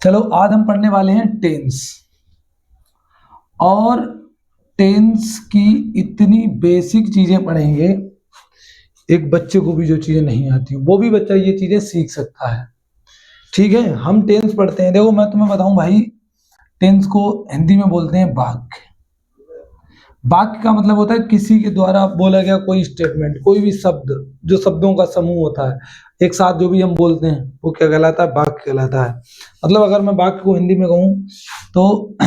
चलो आज हम पढ़ने वाले हैं टेंस। और टेंस की इतनी बेसिक चीजें पढ़ेंगे, एक बच्चे को भी जो चीजें नहीं आती वो भी बच्चा ये चीजें सीख सकता है। ठीक है, हम टेंस पढ़ते हैं। देखो मैं तुम्हें बताऊं भाई, टेंस को हिंदी में बोलते हैं वाक्य। वाक्य का मतलब होता है किसी के द्वारा बोला गया कोई स्टेटमेंट, कोई भी शब्द, जो शब्दों का समूह होता है एक साथ जो भी हम बोलते हैं वो क्या कहलाता है? वाक्य कहलाता है। मतलब अगर मैं वाक्य को हिंदी में कहूं तो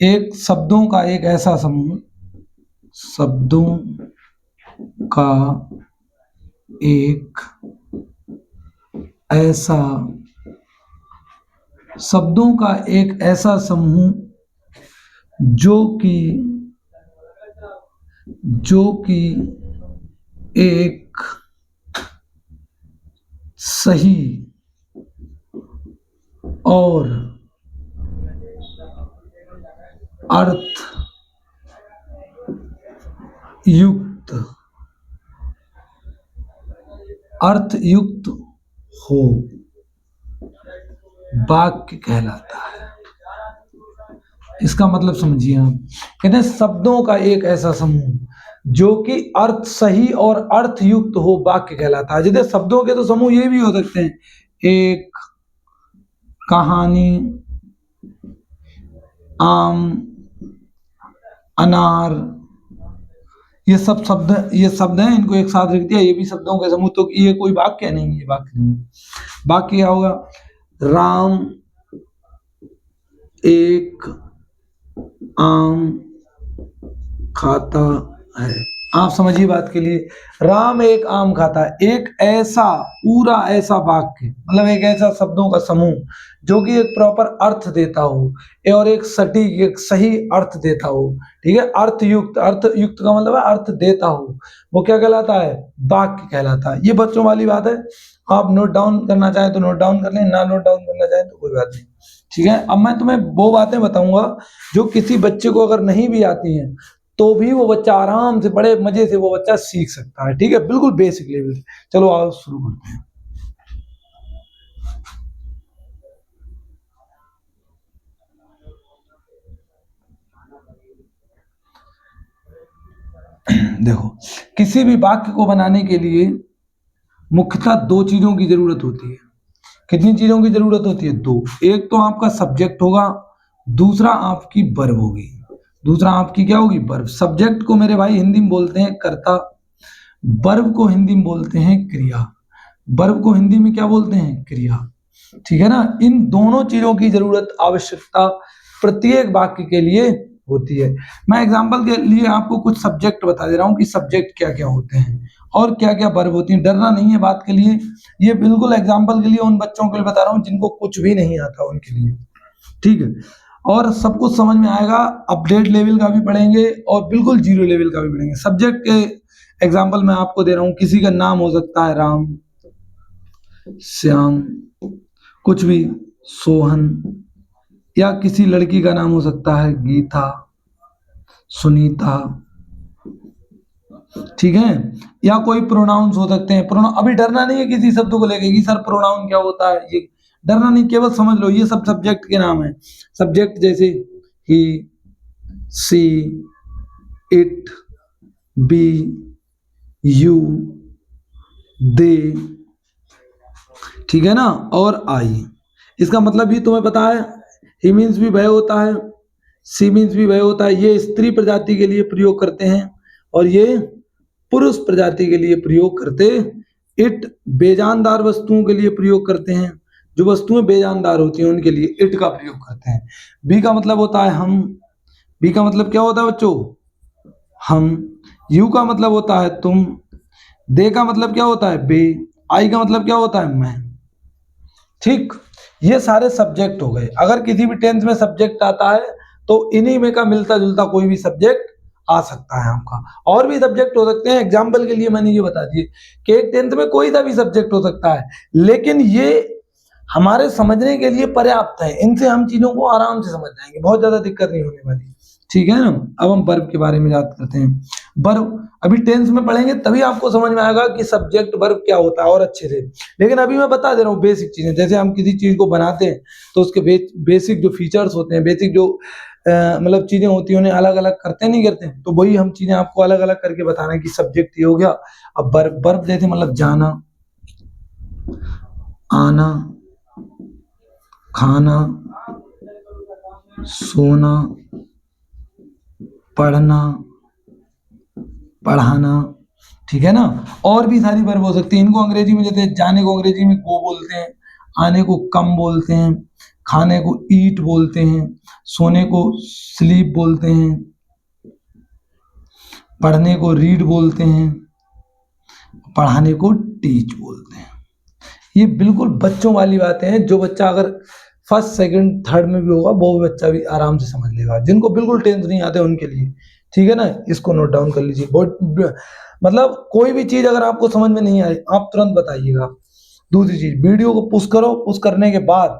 एक शब्दों का एक ऐसा समूह, शब्दों का एक ऐसा शब्दों का एक ऐसा समूह जो कि एक सही और अर्थयुक्त हो, वाक्य कहलाता है। इसका मतलब समझिए आप, कहते हैं शब्दों का एक ऐसा समूह जो कि अर्थ सही और अर्थयुक्त हो, वाक्य कहलाता है। जैसे शब्दों के तो समूह ये भी हो सकते हैं, एक, कहानी, आम, अनार, ये शब्द हैं, इनको एक साथ रख दिया, ये भी शब्दों के समूह। तो ये कोई वाक्य नहीं, ये वाक्य नहीं। वाक्य क्या होगा? राम एक आम खाता है। आप समझिए बात के लिए, राम एक आम खाता है, एक ऐसा पूरा ऐसा वाक्य, मतलब एक ऐसा शब्दों का समूह जो कि एक प्रॉपर अर्थ देता हो और एक सटीक, एक सही अर्थ देता हो। ठीक है, अर्थयुक्त का मतलब है अर्थ देता हो, वो क्या कहलाता है? वाक्य कहलाता है। ये बच्चों वाली बात है, आप नोट डाउन करना चाहें तो नोट डाउन कर लें, ना नोट डाउन करना चाहें तो कोई बात नहीं। ठीक है, अब मैं तुम्हें वो बातें बताऊंगा जो किसी बच्चे को अगर नहीं भी आती हैं तो भी वो बच्चा आराम से, बड़े मजे से वो बच्चा सीख सकता है। ठीक है, बिल्कुल बेसिक लेवल से। चलो आओ शुरू करते हैं। देखो, किसी भी वाक्य को बनाने के लिए मुख्यतः दो चीजों की जरूरत होती है। कितनी चीजों की जरूरत होती है? दो। एक तो आपका सब्जेक्ट होगा, दूसरा आपकी वर्ब होगी। दूसरा आपकी क्या होगी? वर्ब। सब्जेक्ट को मेरे भाई हिंदी में बोलते हैं कर्ता, वर्ब को हिंदी में बोलते हैं क्रिया। वर्ब को हिंदी में क्या बोलते हैं? क्रिया। ठीक है ना, इन दोनों चीजों की जरूरत, आवश्यकता प्रत्येक वाक्य के लिए होती है। मैं एग्जांपल के लिए आपको कुछ सब्जेक्ट बता दे रहा हूं कि सब्जेक्ट क्या क्या होते हैं और क्या क्या वर्ब होती है। डरना नहीं है बात के लिए, ये बिल्कुल एग्जांपल के लिए उन बच्चों के लिए बता रहा हूं जिनको कुछ भी नहीं आता उनके लिए। ठीक है, और सब कुछ समझ में आएगा। अपडेट लेवल का भी पढ़ेंगे और बिल्कुल जीरो लेवल का भी पढ़ेंगे। सब्जेक्ट के एग्जांपल मैं आपको दे रहा हूं, किसी का नाम हो सकता है राम, श्याम, कुछ भी, सोहन, या किसी लड़की का नाम हो सकता है गीता, सुनीता। ठीक है, या कोई प्रोनाउंस हो सकते हैं। प्रोनाउन, अभी डरना नहीं है किसी शब्द को लेके कि सर प्रोनाउन क्या होता है, ये डरना नहीं, केवल समझ लो ये सब सब्जेक्ट के नाम है। सब्जेक्ट जैसे ही, सी, इट, बी, यू, दे। ठीक है ना, और आई। इसका मतलब भी तुम्हें पता है, ही मीन्स भी वह होता है, सी मीन्स भी वह होता है। ये स्त्री प्रजाति के लिए प्रयोग करते हैं और ये पुरुष प्रजाति के लिए प्रयोग करते। इट बेजानदार वस्तुओं के लिए प्रयोग करते हैं, जो वस्तुएं बेजानदार होती हैं उनके लिए इट का प्रयोग करते हैं। बी का मतलब होता है हम। बी का मतलब क्या होता है बच्चों? हम। यू का मतलब होता है तुम। दे का मतलब क्या होता है? बे। आई का मतलब क्या होता है? मैं। ठीक, ये सारे सब्जेक्ट हो गए। अगर किसी भी टेंस में सब्जेक्ट आता है तो इन्हीं में का मिलता जुलता कोई भी सब्जेक्ट आ सकता है आपका। और भी सब्जेक्ट हो सकते हैं, एग्जाम्पल के लिए मैंने ये बता दिए कि एक टेंथ में कोई सा भी सब्जेक्ट हो सकता है, लेकिन ये हमारे समझने के लिए पर्याप्त है। इनसे हम चीजों को आराम से समझ जाएंगे, बहुत ज्यादा दिक्कत नहीं होने वाली। ठीक है ना। अब हम वर्ब के बारे में बात करते हैं। वर्ब अभी टेंस में पढ़ेंगे तभी आपको समझ में आएगा कि सब्जेक्ट वर्ब क्या होता है और अच्छे से। लेकिन अभी मैं बता दे रहा हूँ बेसिक चीजें। जैसे हम किसी चीज को बनाते हैं तो उसके बेसिक जो फीचर्स होते हैं, बेसिक जो मतलब चीजें होती हैं, उन्हें अलग अलग करते नहीं करते, तो वही हम चीजें आपको अलग अलग करके बताना है कि सब्जेक्ट ये हो गया। अब वर्ब, वर्ब जैसे मतलब जाना, आना, खाना, सोना, पढ़ना, पढ़ाना, ठीक है ना। और भी सारी वर्ब हो सकती है। इनको अंग्रेजी में, जैसे जाने को अंग्रेजी में गो बोलते हैं, आने को कम बोलते हैं, खाने को ईट बोलते हैं, सोने को स्लीप बोलते हैं, पढ़ने को रीड बोलते हैं, पढ़ाने को टीच बोलते हैं। ये बिल्कुल बच्चों वाली बातें हैं। जो बच्चा अगर फर्स्ट सेकंड थर्ड में भी होगा वो बच्चा भी आराम से समझ लेगा। जिनको बिल्कुल टेंस नहीं आते उनके लिए, ठीक है ना। इसको नोट डाउन कर लीजिए। बहुत मतलब कोई भी चीज अगर आपको समझ में नहीं आई आप तुरंत बताइएगा। दूसरी चीज, वीडियो को पुश करो, पुश करने के बाद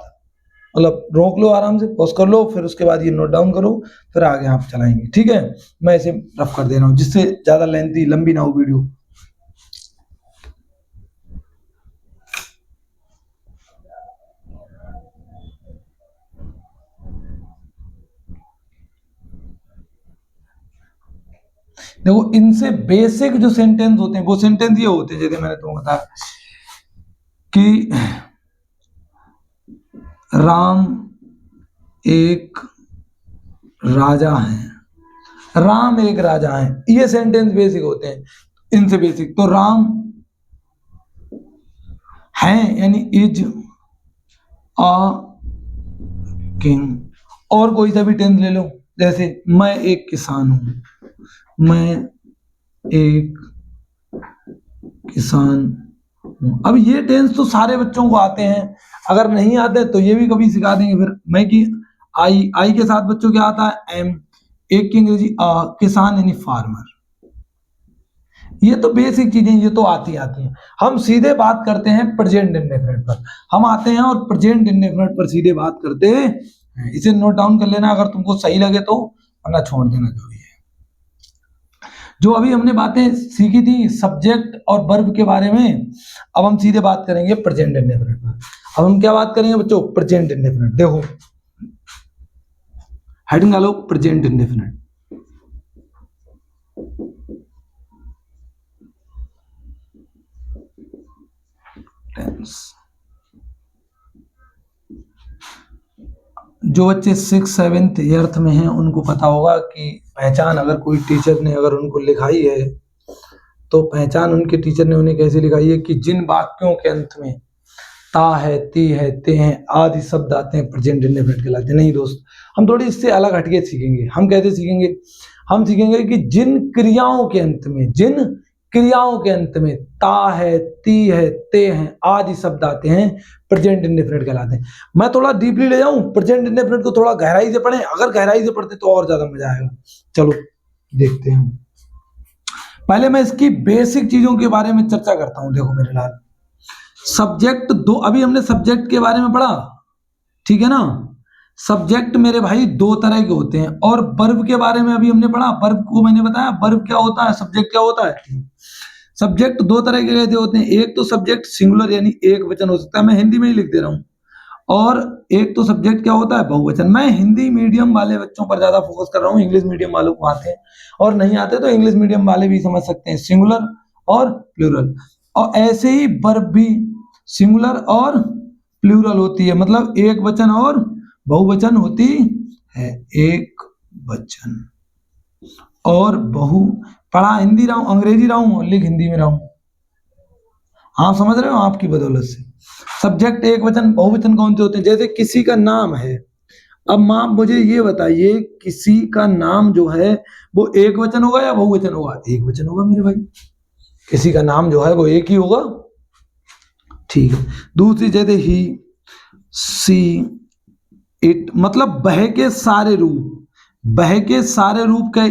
मतलब रोक लो, आराम से पॉज कर लो, फिर उसके बाद ये नोट डाउन करो, फिर आगे आप चलाएंगे, ठीक है। मैं इसे रफ कर दे रहा हूँ जिससे ज्यादा लेंथी लंबी ना हो वीडियो। देखो इनसे बेसिक जो सेंटेंस होते हैं वो सेंटेंस ये होते हैं, जैसे मैंने तुमको बताया कि राम एक राजा है। राम एक राजा है, ये सेंटेंस बेसिक होते हैं। इनसे बेसिक तो राम है यानी इज अ किंग। और कोई सा भी टेंस ले लो, जैसे मैं एक किसान हूं, मैं एक किसान हूं। अब ये टेंस तो सारे बच्चों को आते हैं, अगर नहीं आते तो ये भी कभी सिखा देंगे। फिर मैं की आई के साथ बच्चों क्या आता है, एम। एक की अंग्रेजी किसान यानी फार्मर। ये तो बेसिक चीजें, ये तो आती हैं। हम सीधे बात करते हैं प्रेजेंट इंडेफिनिट पर। हम आते हैं और प्रेजेंट इंडेफिनिट पर सीधे बात करते हैं। इसे नोट डाउन कर लेना अगर तुमको सही लगे तो, वरना छोड़ देना जो भी है। जो अभी हमने बातें सीखी थी सब्जेक्ट और वर्ब के बारे में, अब हम सीधे बात करेंगे प्रेजेंट इंडेफिनिट पर। अब हम क्या बात करेंगे बच्चों, प्रेजेंट इंडेफिनिट। देखो हेडिंग डालो प्रेजेंट इंडेफिनिट। टेंस। जो बच्चे 6th 7th ईयर्थ में हैं उनको पता होगा कि पहचान अगर कोई टीचर ने अगर उनको लिखाई है तो पहचान उनके टीचर ने उन्हें कैसे लिखाई है कि जिन वाक्यों के अंत में ता है, ती है, ते हैं आदि शब्द आते हैं प्रेजेंट इंडेफिनिट कहलाते हैं। नहीं दोस्त, हम थोड़ी इससे अलग हटके सीखेंगे। हम कैसे सीखेंगे, हम सीखेंगे कि जिन क्रियाओं के अंत में, जिन क्रियाओं के अंत में ता है, ती है, ते हैं आदि शब्द आते हैं प्रेजेंट इंडेफिनिट कहलाते हैं। मैं थोड़ा डीपली ले जाऊं, प्रेजेंट इंडेफिनिट को थोड़ा गहराई से पढ़ें। अगर गहराई से पढ़ते तो और ज्यादा मजा आएगा। चलो देखते हैं। पहले मैं इसकी बेसिक चीजों के बारे में चर्चा करता हूं। देखो मेरे लाल, सब्जेक्ट दो, अभी हमने सब्जेक्ट के बारे में पढ़ा, ठीक है ना। सब्जेक्ट मेरे भाई दो तरह के होते हैं। और वर्ब के बारे में अभी हमने पढ़ा, वर्ब को मैंने बताया वर्ब क्या होता है, सब्जेक्ट क्या होता है। सब्जेक्ट दो तरह के कैसे होते हैं, एक तो सब्जेक्ट सिंगुलर यानी एक वचन हो सकता है, मैं हिंदी में ही लिख दे रहा हूं। और एक तो सब्जेक्ट क्या होता है, बहुवचन। मैं हिंदी मीडियम वाले बच्चों पर ज्यादा फोकस कर रहा हूँ, इंग्लिश मीडियम वालों को आते हैं और नहीं आते तो इंग्लिश मीडियम वाले भी समझ सकते हैं, सिंगुलर और प्लूरल। और ऐसे ही वर्ब भी सिंगुलर और प्लूरल होती है, मतलब एक वचन और बहुवचन होती है। एक वचन और बहु, पढ़ा हिंदी रहा हूं, अंग्रेजी रहा हूं, लिख हिंदी में रहा हूं। हाँ समझ रहे हो, आपकी बदौलत से। सब्जेक्ट एक वचन, बहुवचन कौन से होते हैं, जैसे किसी का नाम है। अब माँ मुझे ये बताइए, किसी का नाम जो है वो एक वचन होगा या बहुवचन होगा, एक वचन होगा मेरे भाई। किसी का नाम जो है वो एक ही होगा, ठीक है। दूसरी जैसे ही, सी, इट, मतलब वह के सारे रूप, वह के सारे रूप के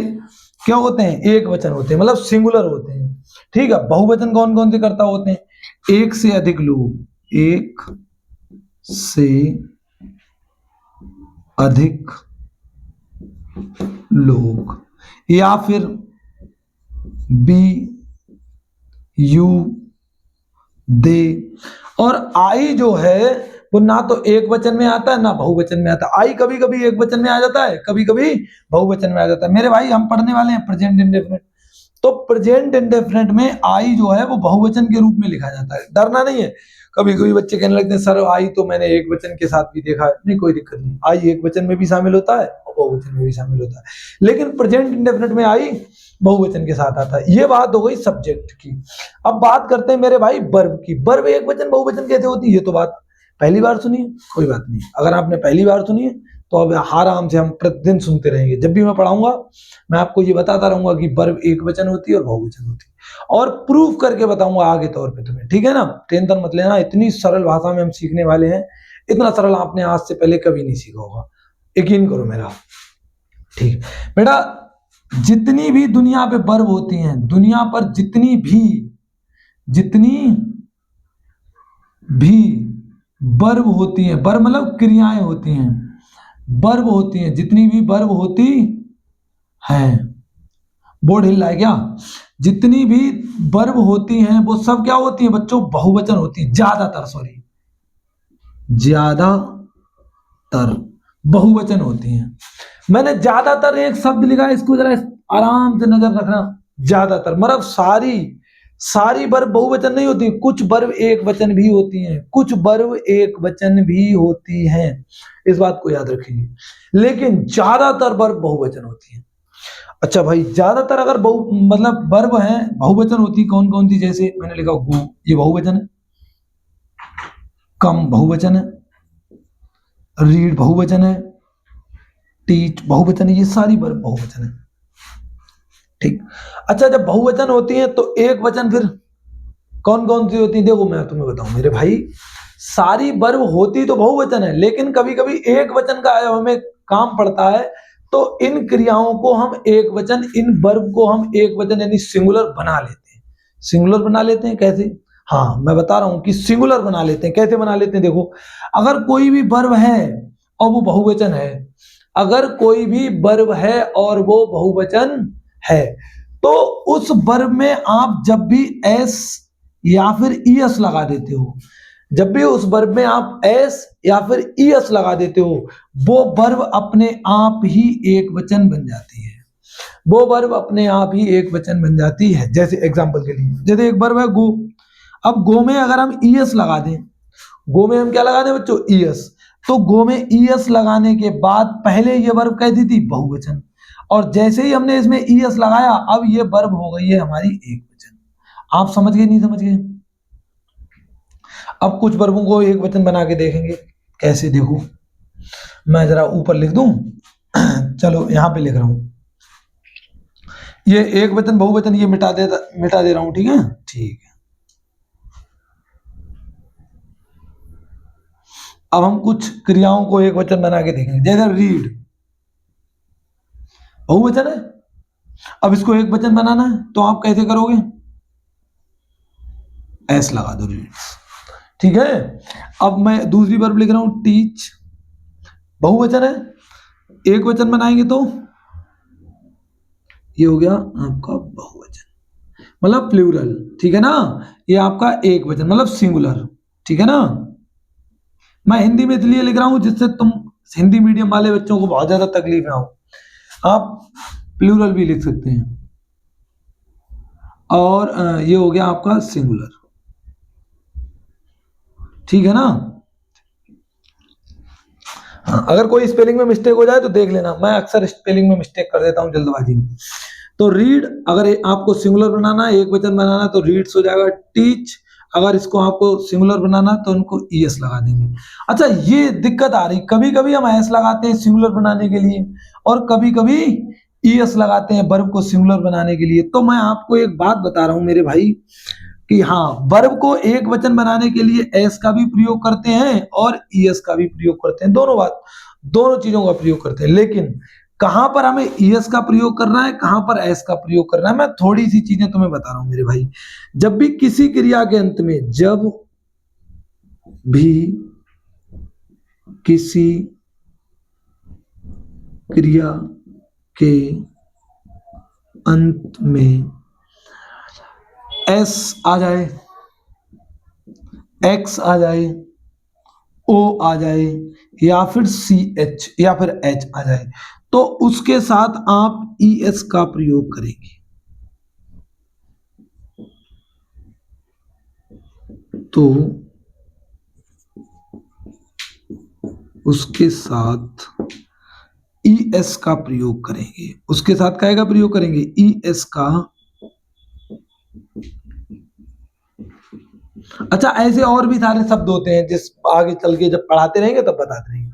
क्या होते हैं, एक वचन होते हैं, मतलब सिंगुलर होते हैं, ठीक है। बहुवचन कौन कौन से करता होते हैं, एक से अधिक लोग, एक से अधिक लोग, या फिर बी यू दे। और आई जो है वो ना तो एक वचन में आता है ना बहुवचन में आता है। आई कभी कभी एक वचन में आ जाता है, कभी कभी बहुवचन में आ जाता है। मेरे भाई हम पढ़ने वाले हैं प्रेजेंट इंडेफिनिट, तो प्रेजेंट इंडेफिनिट में आई जो है वो बहुवचन के रूप में लिखा जाता है। डरना नहीं है। कभी कभी बच्चे कहने लगते हैं सर आई तो मैंने एक वचन के साथ भी देखा है। नहीं, कोई दिक्कत नहीं, आई एक वचन में भी शामिल होता है और बहुवचन में भी शामिल होता है, लेकिन प्रेजेंट इंडेफिनिट में आई बहुवचन के साथ आता है। ये बात हो गई सब्जेक्ट की। अब बात करते हैं मेरे भाई वर्ब की। वर्ब एक वचन बहुवचन कैसे होती है, ये तो बात पहली बार सुनी है। कोई बात नहीं, अगर आपने पहली बार सुनी है तो अब आराम से हम प्रतिदिन सुनते रहेंगे। जब भी मैं पढ़ाऊंगा मैं आपको ये बताता रहूंगा कि वर्ब एक वचन होती है और बहुवचन होती है, और प्रूफ करके बताऊंगा आगे तौर पे तुम्हें। ठीक है ना, टेंशन मत लेना, इतनी सरल भाषा में हम सीखने वाले हैं। इतना सरल आपने आज से पहले कभी नहीं सीखा होगा, यकीन करो मेरा। ठीक बेटा, जितनी भी दुनिया पे वर्ब होती हैं, दुनिया पर जितनी भी वर्ब होती हैं, वर्ब मतलब क्रियाएं होती हैं, वर्ब होती हैं, जितनी भी वर्ब होती हैं, बोर्ड हिल रहा है क्या? जितनी भी वर्ब होती हैं वो सब क्या होती हैं बच्चों? बहुवचन होती हैं। ज्यादातर बहुवचन होती हैं। मैंने ज्यादातर एक शब्द लिखा है, इसको जरा आराम से नजर रखना। ज्यादातर मतलब सारी वर्ब बहुवचन नहीं होती, कुछ वर्ब एक वचन भी होती हैं, कुछ वर्ब एक वचन भी होती हैं, इस बात को याद रखिए, लेकिन ज्यादातर वर्ब बहुवचन होती हैं। अच्छा भाई, ज्यादातर अगर मतलब वर्ब है बहुवचन होती कौन कौन सी? जैसे मैंने लिखा गो, ये बहुवचन है। कम बहुवचन है। रीड बहुवचन है। टीच बहुवचन है। ये सारी वर्ब बहुवचन है। ठीक। अच्छा, जब बहुवचन होती है तो एक वचन फिर कौन कौन सी होती है? देखो मैं तुम्हें बताऊं मेरे भाई, सारी वर्ब होती तो बहुवचन है, लेकिन कभी कभी एक वचन का हमें काम पड़ता है, तो इन क्रियाओं को हम एक वचन, इन वर्ब को हम एक वचन यानी सिंगुलर बना लेते हैं। सिंगुलर बना लेते हैं कैसे? हाँ, मैं बता रहा हूं कि सिंगुलर बना लेते हैं। कैसे बना लेते हैं? देखो, अगर कोई भी वर्ब है और वो बहुवचन है, अगर कोई भी वर्ब है और वो बहुवचन है, तो उस वर्ब में आप जब भी एस या फिर ईएस लगा देते हो, जब भी उस वर्ब में आप एस या फिर ईएस लगा देते हो, वो वर्ब अपने आप ही एक वचन बन जाती है। वो वर्ब अपने आप ही एक वचन बन जाती है। जैसे एग्जांपल के लिए, जैसे एक वर्ब है गो, अब गो में अगर हम ईएस लगा दें, गो में हम क्या लगा दें बच्चों? ईएस। तो गो में ईएस लगाने के बाद पहले ये वर्ब कहती थी बहुवचन, और जैसे ही हमने इसमें ईएस लगाया, अब ये वर्ब हो गई है हमारी एक वचन। आप समझ गए? नहीं समझ गए? अब कुछ वर्बों को एक वचन बना के देखेंगे कैसे। देखो, मैं जरा ऊपर लिख दूं चलो यहां पे लिख रहा हूं, ये एक वचन बहुवचन ये मिटा दे रहा हूं। ठीक है, ठीक है। अब हम कुछ क्रियाओं को एक वचन बना के देखेंगे। जैसे रीड बहुवचन है, अब इसको एक वचन बनाना है तो आप कैसे करोगे? एस लगा दो, रीड्स। ठीक है। अब मैं दूसरी वर्ब लिख रहा हूं, टीच, बहुवचन है, एक वचन बनाएंगे तो ये हो गया आपका बहुवचन, मतलब प्लूरल। ठीक है ना, ये आपका एक वचन मतलब सिंगुलर। ठीक है ना। मैं हिंदी में इसलिए लिख रहा हूं जिससे तुम हिंदी मीडियम वाले बच्चों को बहुत ज्यादा तकलीफ ना हो। आप प्लूरल भी लिख सकते हैं, और ये हो गया आपका सिंगुलर। ठीक है ना। हाँ, अगर कोई स्पेलिंग में मिस्टेक हो जाए तो देख लेना, मैं अक्सर स्पेलिंग में मिस्टेक कर देता हूं जल्दबाजी में। तो रीड अगर आपको सिंगुलर बनाना है, एक वचन बनाना है, तो रीड्स हो जाएगा। टीच अगर इसको आपको सिंगुलर बनाना है तो उनको ईएस लगा देंगे। अच्छा, ये दिक्कत आ रही, कभी कभी हम एस लगाते हैं सिंगुलर बनाने के लिए, और कभी कभी ईएस लगाते हैं वर्ब को सिंगुलर बनाने के लिए। तो मैं आपको एक बात बता रहा हूं मेरे भाई कि हाँ, वर्ब को एक वचन बनाने के लिए एस का भी प्रयोग करते हैं और ईएस का भी प्रयोग करते हैं। दोनों चीजों का प्रयोग करते हैं, लेकिन कहां पर हमें ईएस का प्रयोग करना है, कहां पर एस का प्रयोग करना है, मैं थोड़ी सी चीजें तुम्हें बता रहा हूं मेरे भाई। जब भी किसी क्रिया के अंत में, जब भी किसी क्रिया के अंत में एस आ जाए, एक्स आ जाए, ओ आ जाए, या फिर सी एच या फिर एच आ जाए, तो उसके साथ आप ई एस का प्रयोग करेंगे। तो उसके साथ ई एस का प्रयोग करेंगे। उसके साथ क्या का प्रयोग करेंगे? ई एस का। अच्छा, ऐसे और भी सारे शब्द होते हैं जिस आगे चल के जब पढ़ाते रहेंगे तब बताते रहेंगे।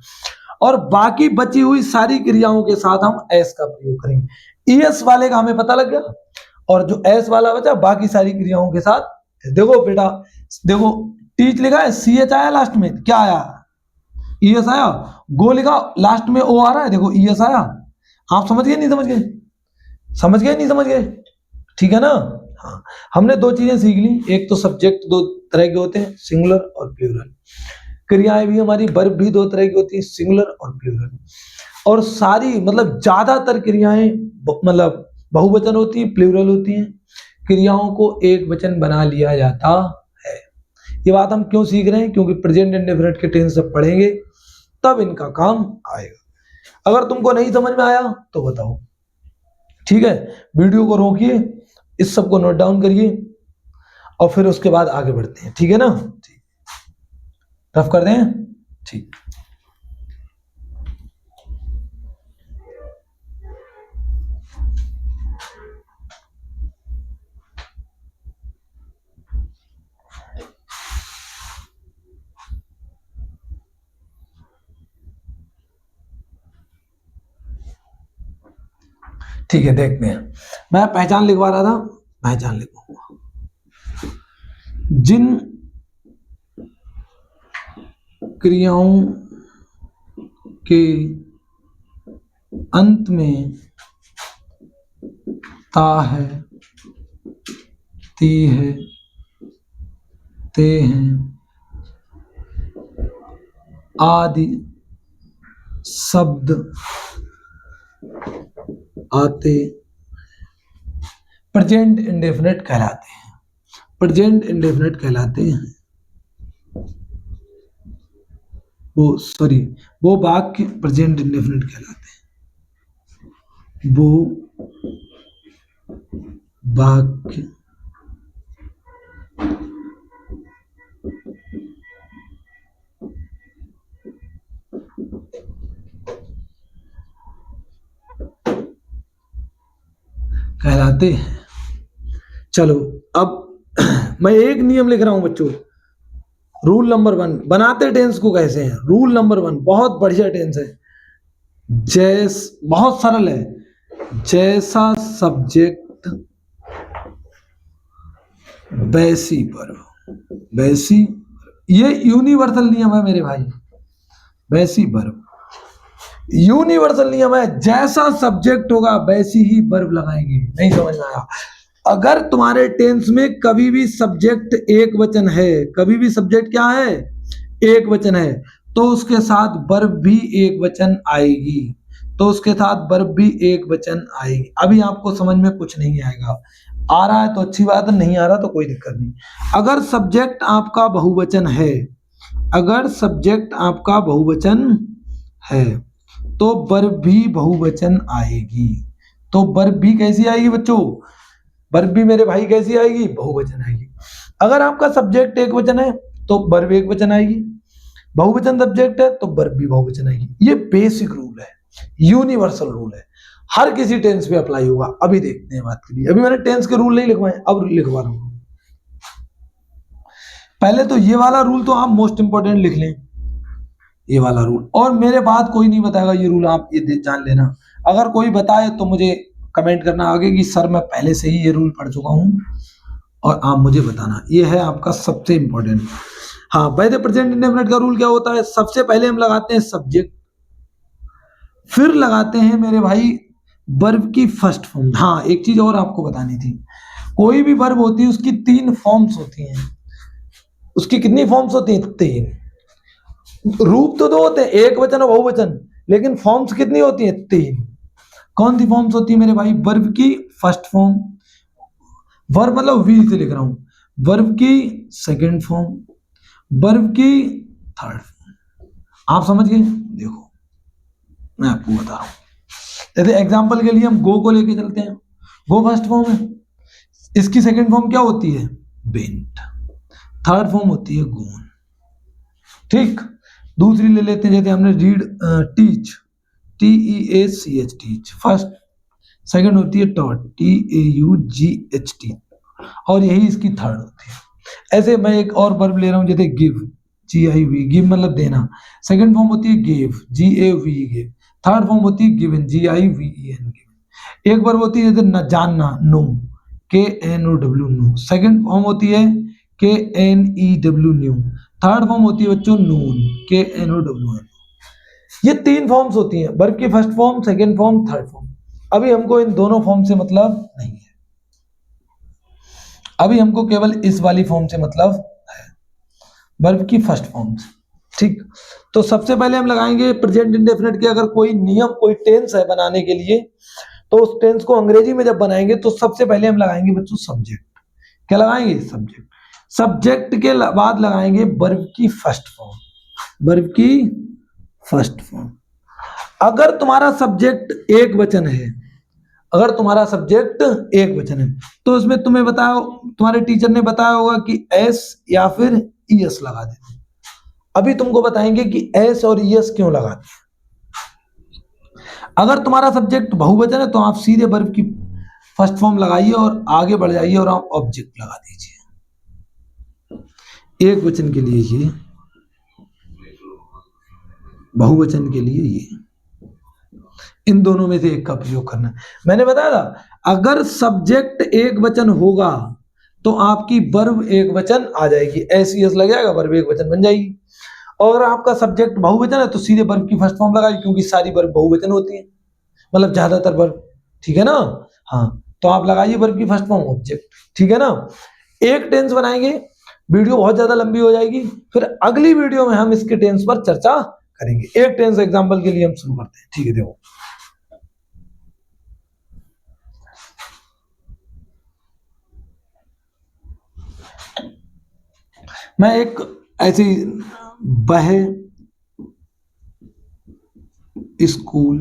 और बाकी बची हुई सारी क्रियाओं के साथ हम एस का प्रयोग करेंगे। ईएस वाले का हमें पता लग गया, और जो एस वाला बचा बाकी सारी क्रियाओं के साथ। देखो बेटा, देखो टीच लिखा है, सी एच आया लास्ट में, क्या आया? ईएस आया। गो लिखा, लास्ट में ओ आ रहा है, देखो ईएस आया। आप समझ गए नहीं समझ गए? समझ गए नहीं समझ गए? ठीक है ना? हाँ, हमने दो चीजें सीख ली। एक तो सब्जेक्ट दो तरह के होते हैं, सिंगुलर और प्लूरल। क्रियाएं भी हमारी, वर्ब भी दो तरह की होती है, सिंगुलर और प्लूरल। और सारी मतलब ज्यादातर क्रियाएं मतलब बहुवचन होती है, प्लूरल होती हैं। क्रियाओं को एक वचन बना लिया जाता है। ये बात हम क्यों सीख रहे हैं? क्योंकि प्रेजेंट इंडेफिनिट के टेंस जब पढ़ेंगे तब इनका काम आएगा। अगर तुमको नहीं समझ में आया तो बताओ, ठीक है? वीडियो को रोकिए, इस सब को नोट डाउन करिए, और फिर उसके बाद आगे बढ़ते हैं, ठीक है ना? ठीक, रफ कर दें? ठीक। ठीक है, देखते हैं। मैं पहचान लिखवा रहा था, पहचान लिखवाऊंगा। जिन क्रियाओं के अंत में ता है, ती है, ते हैं आदि शब्द आते प्रेजेंट इंडेफिनिट कहलाते हैं। प्रेजेंट इंडेफिनिट कहलाते हैं। वो वाक्य प्रेजेंट इंडेफिनिट कहलाते हैं। वो वाक्य कहलाते हैं। चलो अब मैं एक नियम लिख रहा हूं बच्चों। रूल नंबर 1, बनाते टेंस को कैसे हैं? रूल नंबर 1 बहुत बढ़िया टेंस है। बहुत सरल है। जैसा सब्जेक्ट वैसी वर्ब, वैसी, ये यूनिवर्सल नियम है मेरे भाई। वैसी वर्ब यूनिवर्सल नियम है। जैसा सब्जेक्ट होगा वैसी ही वर्ब लगाएंगे। नहीं समझ में आया? अगर तुम्हारे टेंस में कभी भी सब्जेक्ट एक वचन है, कभी भी सब्जेक्ट क्या है? एक वचन है, तो उसके साथ वर्ब भी एक वचन आएगी। तो उसके साथ वर्ब भी एक वचन आएगी। अभी आपको समझ में कुछ नहीं आएगा। आ रहा है तो अच्छी बात है, नहीं आ रहा तो कोई दिक्कत नहीं। अगर सब्जेक्ट आपका बहुवचन है, अगर सब्जेक्ट आपका बहुवचन है, तो वर्ब भी बहुवचन आएगी। तो वर्ब भी कैसी आएगी बच्चों? वर्ब भी मेरे भाई कैसी आएगी? बहुवचन आएगी। अगर आपका सब्जेक्ट एक वचन है तो वर्ब एक वचन आएगी, बहुवचन सब्जेक्ट है तो वर्ब भी बहुवचन आएगी। ये बेसिक रूल है, यूनिवर्सल रूल है, हर किसी टेंस पे अप्लाई होगा। अभी देखते हैं बात करिए। अभी मैंने टेंस के रूल नहीं लिखवाए, अब लिखवा रहा हूं। पहले तो ये वाला रूल तो आप मोस्ट इंपोर्टेंट लिख लें, ये वाला रूल। और मेरे बाद कोई नहीं बताएगा ये रूल, आप ये जान लेना। अगर कोई बताए तो मुझे कमेंट करना आगे कि सर मैं पहले से ही ये रूल पढ़ चुका हूं, और आप मुझे बताना। ये है आपका सबसे इंपॉर्टेंट। हाँ, वैध प्रेजेंट इंडेफिनिट का रूल क्या होता है? सबसे पहले हम लगाते हैं सब्जेक्ट, फिर लगाते हैं मेरे भाई वर्ब की फर्स्ट फॉर्म। हाँ, एक चीज और आपको बतानी थी। कोई भी वर्ब होती है उसकी 3 फॉर्म्स होती हैं। उसकी कितनी फॉर्म्स होती हैं? 3। रूप तो 2 होते हैं, एक वचन और बहुवचन, लेकिन फॉर्म्स कितनी होती हैं? 3। कौन सी फॉर्म्स होती है मेरे भाई? वर्ब की फर्स्ट फॉर्म, वर्ब मतलब वी से लिख रहा हूं, वर्ब की सेकंड फॉर्म, वर्ब की थर्ड फॉर्म। आप समझ गए? देखो मैं आपको बता रहा हूं, जैसे एग्जांपल के लिए हम गो को लेके चलते हैं, गो फर्स्ट फॉर्म है, इसकी सेकंड फॉर्म क्या होती है? बेंट, थर्ड फॉर्म होती है गोन। ठीक, दूसरी ले लेते हैं, जैसे हमने read, teach, TEACH, teach first, second होती है टॉट, TAUGHT, और यही इसकी थर्ड होती है। ऐसे मैं एक और वर्ब ले रहा हूं, जैसे गिव, GIV, गिव मतलब देना, सेकंड फॉर्म होती है gave, GAVE, gave, third form होती है गिवन, GIVEN, गिवन। एक वर्ब होती है जैसे न जानना, know, KNOW, know, second form होती है KNEW, न्यू, थर्ड फॉर्म होती है बच्चों नून, KNOWN। ये तीन फॉर्म्स होती हैं, वर्ब की first form, second form, third form. अभी हमको इन दोनों फॉर्म से मतलब नहीं है, अभी हमको केवल इस वाली फॉर्म से मतलब है, वर्ब की फर्स्ट फॉर्म से। ठीक, तो सबसे पहले हम लगाएंगे प्रेजेंट इंडेफिनिट के अगर कोई नियम, कोई टेंस है बनाने के लिए, तो उस टेंस को अंग्रेजी में जब बनाएंगे तो सबसे पहले हम लगाएंगे बच्चों सब्जेक्ट। क्या लगाएंगे? सब्जेक्ट। सब्जेक्ट के बाद लगाएंगे वर्ब की फर्स्ट फॉर्म, वर्ब की फर्स्ट फॉर्म। अगर तुम्हारा सब्जेक्ट एक वचन है, अगर तुम्हारा सब्जेक्ट एक वचन है, तो उसमें तुम्हें बताओ, तुम्हारे टीचर ने बताया होगा कि एस या फिर ईएस लगा देते। अभी तुमको बताएंगे कि एस और ईएस क्यों लगाते हैं। अगर तुम्हारा सब्जेक्ट बहुवचन है तो आप सीधे वर्ब की फर्स्ट फॉर्म लगाइए और आगे बढ़ जाइए और आप ऑब्जेक्ट लगा दीजिए। एक वचन के लिए ये, बहुवचन के लिए ये, इन दोनों में से एक का प्रयोग करना है। मैंने बताया था अगर सब्जेक्ट एक वचन होगा तो आपकी वर्ब एक वचन आ जाएगी, एस ईएस लग जाएगा, वर्ब एक वचन बन जाएगी। और आपका सब्जेक्ट बहुवचन है तो सीधे वर्ब की फर्स्ट फॉर्म लगाइए, क्योंकि सारी वर्ब बहुवचन होती है, मतलब ज्यादातर वर्ब। ठीक है ना? हाँ, तो आप लगाइए वर्ब की फर्स्ट फॉर्म ऑब्जेक्ट। ठीक है ना? एक टेंस बनाएंगे, वीडियो बहुत ज्यादा लंबी हो जाएगी, फिर अगली वीडियो में हम इसके टेंस पर चर्चा करेंगे। एक टेंस एग्जांपल के लिए हम शुरू करते हैं। ठीक है, देखो मैं एक ऐसी, वह स्कूल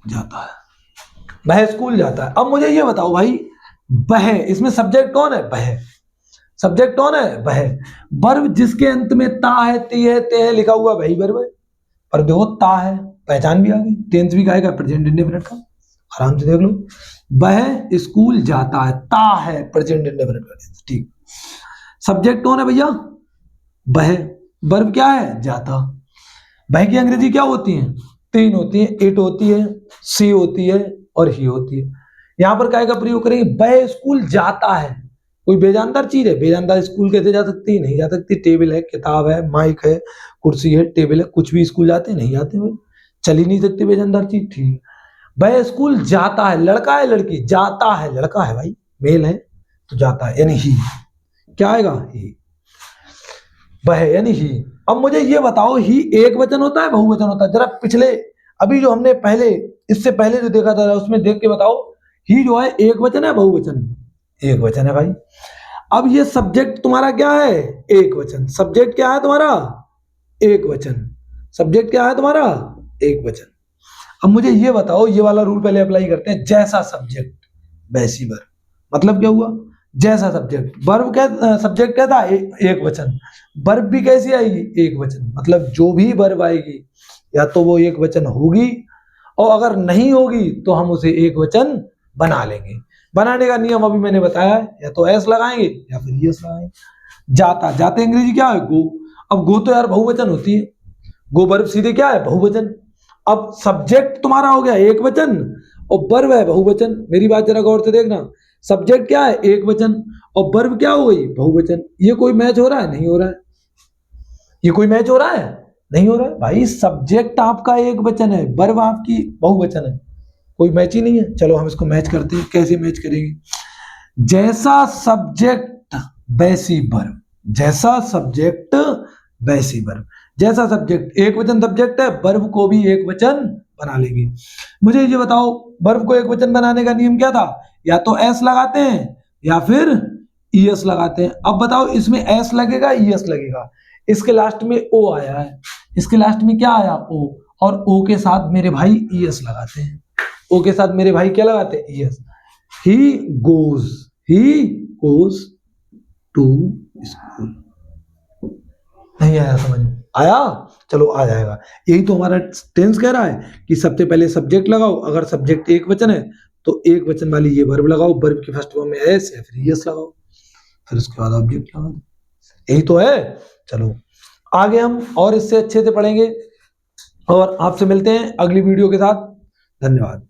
जाता है, वह स्कूल जाता है। अब मुझे ये बताओ भाई, वह, इसमें सब्जेक्ट कौन है? वह। सब्जेक्ट कौन है? वह। वर्ब जिसके अंत में ता है, ती है, ते है लिखा हुआ वही वर्ब है। पर देखो ता है, पहचान भी आ गई, टेंस भी कहेगा प्रेजेंट इंडेफिनिट का, आराम से देख लो। वह स्कूल जाता है, ता है प्रेजेंट इंडेफिनिट का टेंस। ठीक, सब्जेक्ट कौन है भैया? वह। वर्ब क्या है? जाता। वह की अंग्रेजी क्या होती है? तीन होती है, इट होती है, सी होती है और ही होती है। यहां पर काय का प्रयोग करेंगे? वह स्कूल जाता है। कोई बेजानदार चीज है? बेजानदार स्कूल कैसे जा सकती है? नहीं जा सकती। टेबल है, किताब है, माइक है, कुर्सी है, टेबल है, कुछ भी स्कूल जाते हैं? नहीं जाते हुए, चल ही नहीं सकती बेजानदार चीज। ठीक, वह स्कूल जाता है। लड़का है लड़की? जाता है, लड़का है भाई, मेल है तो जाता है, यानी ही। क्या आएगा? ही। वह यानी ही। अब मुझे ये बताओ, ही एक वचन होता है बहुवचन होता है? जरा पिछले, अभी जो हमने पहले, इससे पहले जो देखा था उसमें देख के बताओ, ही जो है एक वचन है बहुवचन? एक वचन है भाई। अब ये सब्जेक्ट तुम्हारा क्या है? एक वचन। सब्जेक्ट क्या है तुम्हारा? एक वचन। सब्जेक्ट क्या है तुम्हारा? एक वचन। अब मुझे ये बताओ, ये वाला रूल पहले अप्लाई करते हैं, जैसा सब्जेक्ट वैसी वर्ब। मतलब क्या हुआ? जैसा सब्जेक्ट, वर्ब क्या, सब्जेक्ट क्या था? एक वचन, वर्ब भी कैसी आएगी? एक वचन। मतलब जो भी वर्ब आएगी या तो वो एक वचन होगी, और अगर नहीं होगी तो हम उसे एक वचन बना लेंगे। बनाने का नियम अभी मैंने बताया है, या तो एस लगाएंगे या फिर यस लगाएंगे। जाता, जाते अंग्रेजी क्या है? गो। अब गो तो यार बहुवचन होती है, गो वर्ब सीधे क्या है? बहुवचन। अब सब्जेक्ट तुम्हारा हो गया एक वचन और वर्ब है बहुवचन। मेरी बात जरा गौर से देखना, सब्जेक्ट क्या है? एक वचन, और वर्ब क्या हो गई? बहुवचन। ये कोई मैच हो रहा है? नहीं हो रहा है। ये कोई मैच हो रहा है? नहीं हो रहा है भाई। सब्जेक्ट आपका एक वचन है, वर्ब आपकी बहुवचन है, कोई मैच ही नहीं है। चलो हम इसको मैच करते हैं। कैसे मैच करेंगे? जैसा सब्जेक्ट वैसी वर्ब, जैसा सब्जेक्ट वैसी वर्ब। जैसा सब्जेक्ट एक वचन सब्जेक्ट है, वर्ब को भी एक वचन बना लेगी। मुझे ये बताओ, वर्ब को एक वचन बनाने का नियम क्या था? या तो एस लगाते हैं या फिर ईएस लगाते हैं। अब बताओ, इसमें एस लगेगा, ईएस लगेगा। इसके लास्ट में ओ आया है, इसके लास्ट में क्या आया? ओ। और ओ के साथ मेरे भाई ईएस लगाते हैं। ओ के साथ मेरे भाई क्या लगाते हैं? ES. He goes to school. नहीं आया समझ में? आया? चलो आ जाएगा। यही तो हमारा टेंस कह रहा है कि सबसे पहले सब्जेक्ट लगाओ, अगर सब्जेक्ट एक वचन है तो एक वचन वाली ये वर्ब लगाओ, वर्ब की फर्स्ट फॉर्म में एस या फिर यस लगाओ, फिर उसके बाद ऑब्जेक्ट लगा दो। यही तो है। चलो आगे हम और इससे अच्छे से पढ़ेंगे और आपसे मिलते हैं अगली वीडियो के साथ। धन्यवाद।